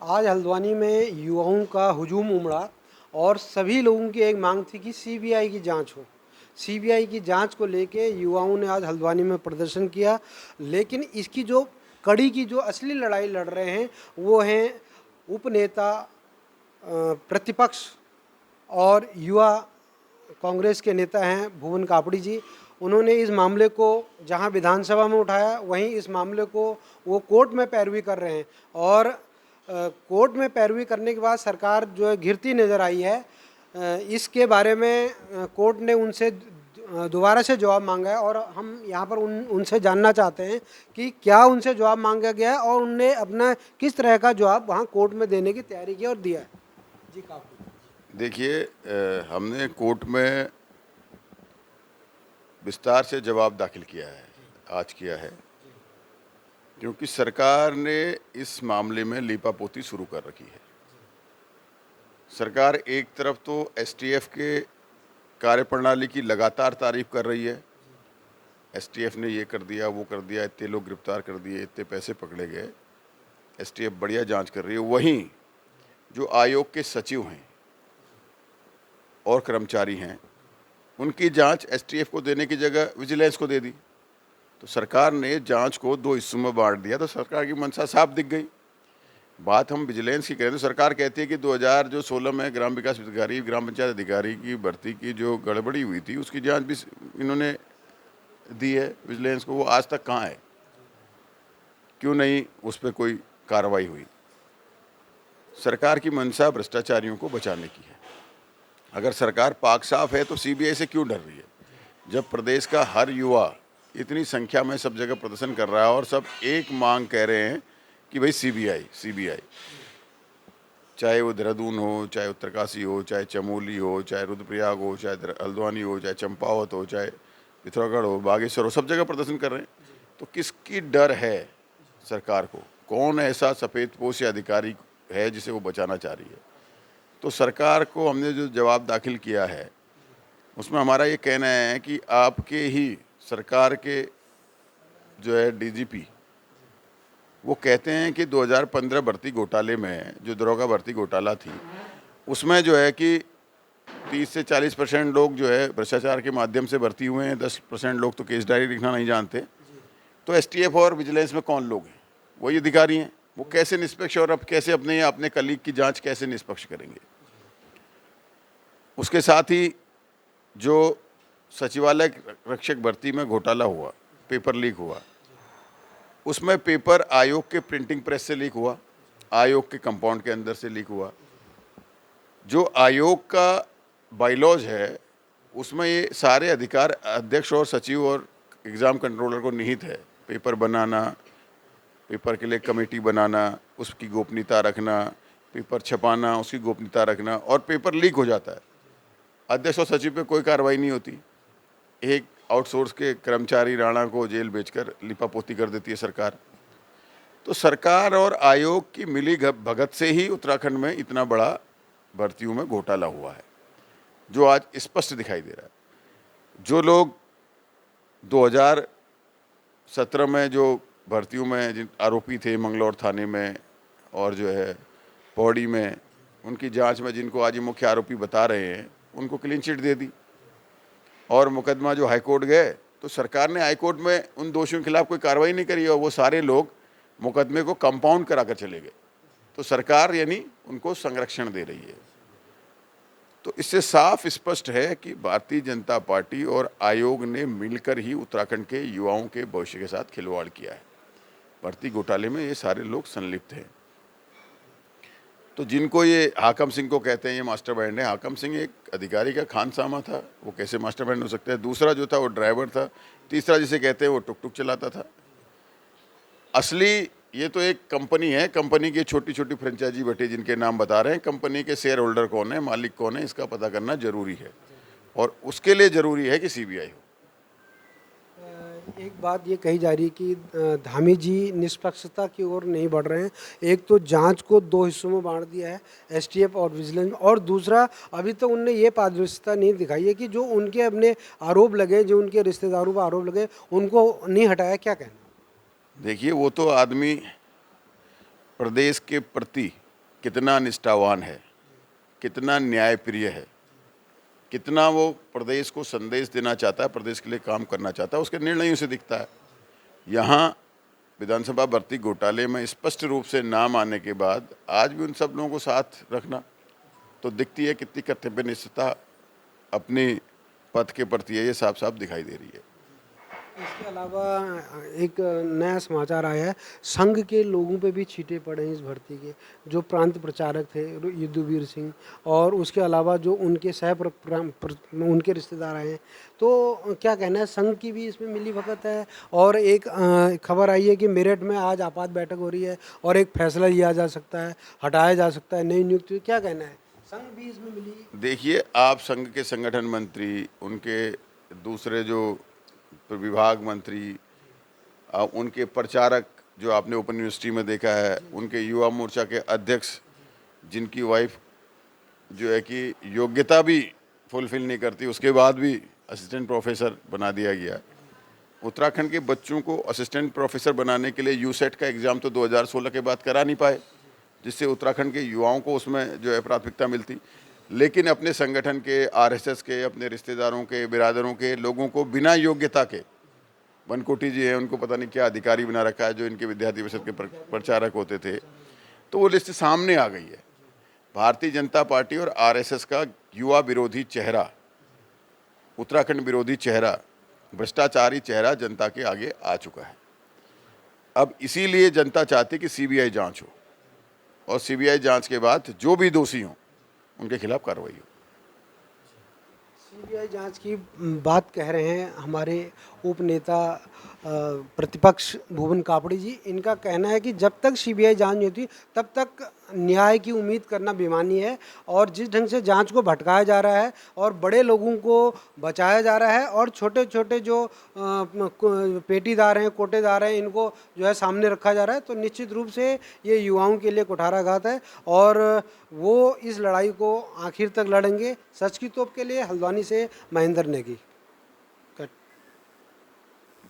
आज हल्द्वानी में युवाओं का हुजूम उमड़ा और सभी लोगों की एक मांग थी कि सीबीआई की जांच हो। सीबीआई की जांच को लेके युवाओं ने आज हल्द्वानी में प्रदर्शन किया, लेकिन इसकी जो कड़ी की जो असली लड़ाई लड़ रहे हैं वो हैं उपनेता, प्रतिपक्ष और युवा कांग्रेस के नेता हैं भुवन कापड़ी जी। उन्होंने इस मामले को जहां विधानसभा में उठाया, वहीं इस मामले को वो कोर्ट में पैरवी कर रहे हैं और कोर्ट में पैरवी करने के बाद सरकार जो है घिरती नज़र आई है। इसके बारे में कोर्ट ने उनसे दोबारा से जवाब मांगा है और हम यहाँ पर उनसे जानना चाहते हैं कि क्या उनसे जवाब मांगा गया है और उनने अपना किस तरह का जवाब वहाँ कोर्ट में देने की तैयारी की और दिया है। जी काफी। देखिए, हमने कोर्ट में विस्तार से जवाब दाखिल किया है, आज किया है, क्योंकि सरकार ने इस मामले में लीपापोती शुरू कर रखी है। सरकार एक तरफ तो एसटीएफ के कार्यप्रणाली की लगातार तारीफ कर रही है। एसटीएफ ने ये कर दिया, वो कर दिया, इतने लोग गिरफ्तार कर दिए, इतने पैसे पकड़े गए, एसटीएफ बढ़िया जांच कर रही है। वहीं जो आयोग के सचिव हैं और कर्मचारी हैं, उनकी जांच एसटीएफ को देने की जगह विजिलेंस को दे दी। तो सरकार ने जांच को दो हिस्सों में बांट दिया, तो सरकार की मंशा साफ दिख गई। बात हम विजिलेंस की करें तो सरकार कहती है कि 2016 में ग्राम विकास अधिकारी, ग्राम पंचायत अधिकारी की भर्ती की जो गड़बड़ी हुई थी उसकी जांच भी इन्होंने दी है विजिलेंस को। वो आज तक कहाँ है? क्यों नहीं उस पर कोई कार्रवाई हुई? सरकार की मंशा भ्रष्टाचारियों को बचाने की है। अगर सरकार पाक साफ है तो सीबीआई से क्यों डर रही है? जब प्रदेश का हर युवा इतनी संख्या में सब जगह प्रदर्शन कर रहा है और सब एक मांग कह रहे हैं कि भाई सीबीआई सीबीआई, चाहे वो देहरादून हो, चाहे उत्तरकाशी हो, चाहे चमोली हो, चाहे रुद्रप्रयाग हो, चाहे हल्द्वानी हो, चाहे चंपावत हो, चाहे पिथौरागढ़ हो, बागेश्वर हो, सब जगह प्रदर्शन कर रहे हैं। तो किसकी डर है सरकार को? कौन ऐसा सफ़ेदपोश या अधिकारी है जिसे वो बचाना चाह रही है? तो सरकार को हमने जो जवाब दाखिल किया है उसमें हमारा ये कहना है कि आपके ही सरकार के जो है डीजीपी, वो कहते हैं कि 2015 भर्ती घोटाले में, जो दरोगा भर्ती घोटाला थी, उसमें जो है कि 30 से 40% लोग जो है भ्रष्टाचार के माध्यम से भर्ती हुए हैं, 10% लोग तो केस डायरी लिखना नहीं जानते। तो एसटीएफ और विजिलेंस में कौन लोग हैं? वही अधिकारी हैं। वो कैसे निष्पक्ष और अब कैसे अपने कलीग की जांच कैसे निष्पक्ष करेंगे? उसके साथ ही जो सचिवालय रक्षक भर्ती में घोटाला हुआ, पेपर लीक हुआ, उसमें पेपर आयोग के प्रिंटिंग प्रेस से लीक हुआ, आयोग के कंपाउंड के अंदर से लीक हुआ। जो आयोग का बाइलॉज है उसमें ये सारे अधिकार अध्यक्ष और सचिव और एग्ज़ाम कंट्रोलर को निहित है। पेपर बनाना, पेपर के लिए कमेटी बनाना, उसकी गोपनीयता रखना, पेपर छपाना, उसकी गोपनीयता रखना, और पेपर लीक हो जाता है, अध्यक्ष और सचिव पे कोई कार्रवाई नहीं होती। एक आउटसोर्स के कर्मचारी राणा को जेल भेजकर लिपापोती कर देती है सरकार। तो सरकार और आयोग की मिली भगत से ही उत्तराखंड में इतना बड़ा भर्तियों में घोटाला हुआ है, जो आज स्पष्ट दिखाई दे रहा है। जो लोग 2017 में जो भर्तियों में जिन आरोपी थे मंगलौर थाने में और जो है पौड़ी में, उनकी जांच में जिनको आज ये मुख्य आरोपी बता रहे हैं, उनको क्लीन चिट दे दी। और मुकदमा जो हाईकोर्ट गए तो सरकार ने हाईकोर्ट में उन दोषियों के खिलाफ कोई कार्रवाई नहीं करी और वो सारे लोग मुकदमे को कंपाउंड कराकर चले गए। तो सरकार यानी उनको संरक्षण दे रही है। तो इससे साफ स्पष्ट है कि भारतीय जनता पार्टी और आयोग ने मिलकर ही उत्तराखंड के युवाओं के भविष्य के साथ खिलवाड़ किया है। भर्ती घोटाले में ये सारे लोग संलिप्त हैं। तो जिनको ये हाकम सिंह को कहते हैं ये मास्टरमाइंड है, हाकम सिंह एक अधिकारी का खानसामा था, वो कैसे मास्टरमाइंड हो सकता है? दूसरा जो था वो ड्राइवर था, तीसरा जिसे कहते हैं वो टुक टुक चलाता था। असली ये तो एक कंपनी है, कंपनी की छोटी छोटी फ्रेंचाइजी बटे जिनके नाम बता रहे हैं। कंपनी के शेयर होल्डर कौन है, मालिक कौन है, इसका पता करना जरूरी है और उसके लिए ज़रूरी है कि सीबीआई हो। एक बात ये कही जा रही है कि धामी जी निष्पक्षता की ओर नहीं बढ़ रहे हैं। एक तो जांच को दो हिस्सों में बांट दिया है, एसटीएफ और विजिलेंस, और दूसरा अभी तक उनने ये पारदर्शिता नहीं दिखाई है कि जो उनके अपने आरोप लगे, जो उनके रिश्तेदारों पर आरोप लगे, उनको नहीं हटाया। क्या कहना? देखिए, वो तो आदमी प्रदेश के प्रति कितना निष्ठावान है, कितना न्यायप्रिय है, कितना वो प्रदेश को संदेश देना चाहता है, प्रदेश के लिए काम करना चाहता है, उसके निर्णयों से दिखता है। यहाँ विधानसभा भर्ती घोटाले में स्पष्ट रूप से नाम आने के बाद आज भी उन सब लोगों को साथ रखना तो दिखती है कितनी कर्तव्यनिष्ठता अपने पद के प्रति है, ये साफ साफ दिखाई दे रही है। इसके अलावा एक नया समाचार आया है, संघ के लोगों पे भी छींटे पड़े हैं इस भर्ती के, जो प्रांत प्रचारक थे यदुवीर सिंह और उसके अलावा जो उनके उनके रिश्तेदार आए हैं। तो क्या कहना है, संघ की भी इसमें मिलीभगत है? और एक खबर आई है कि मेरठ में आज आपात बैठक हो रही है और एक फैसला लिया जा सकता है, हटाया जा सकता है नई नियुक्ति। क्या कहना है, संघ भी इसमें मिली? देखिए, आप संघ के संगठन मंत्री, उनके दूसरे जो विभाग मंत्री, उनके प्रचारक जो आपने ओपन यूनिवर्सिटी में देखा है, उनके युवा मोर्चा के अध्यक्ष जिनकी वाइफ जो है कि योग्यता भी फुलफिल नहीं करती, उसके बाद भी असिस्टेंट प्रोफेसर बना दिया गया। उत्तराखंड के बच्चों को असिस्टेंट प्रोफेसर बनाने के लिए यूसेट का एग्ज़ाम तो 2016 के बाद करा नहीं पाए, जिससे उत्तराखंड के युवाओं को उसमें जो है प्राथमिकता मिलती। लेकिन अपने संगठन के, आरएसएस के, अपने रिश्तेदारों के, बिरादरों के लोगों को बिना योग्यता के, बनकोटी जी हैं, उनको पता नहीं क्या अधिकारी बना रखा है जो इनके विद्यार्थी परिषद के प्रचारक होते थे, तो वो लिस्ट सामने आ गई है। भारतीय जनता पार्टी और आरएसएस का युवा विरोधी चेहरा, उत्तराखंड विरोधी चेहरा, भ्रष्टाचारी चेहरा जनता के आगे आ चुका है। अब इसीलिए जनता चाहती कि सीबीआई जांच हो और सीबीआई जांच के बाद जो भी दोषी हों उनके खिलाफ कार्रवाई हो। सीबीआई जांच की बात कह रहे हैं हमारे उपनेता प्रतिपक्ष भुवन कापड़ी जी। इनका कहना है कि जब तक सीबीआई जांच नहीं होती तब तक न्याय की उम्मीद करना बेमानी है, और जिस ढंग से जांच को भटकाया जा रहा है और बड़े लोगों को बचाया जा रहा है और छोटे छोटे जो पेटीदार हैं, कोटेदार हैं, इनको जो है सामने रखा जा रहा है, तो निश्चित रूप से ये युवाओं के लिए कुठाराघात है और वो इस लड़ाई को आखिर तक लड़ेंगे। सच की तोप के लिए हल्द्वानी से महेंद्र नेगी।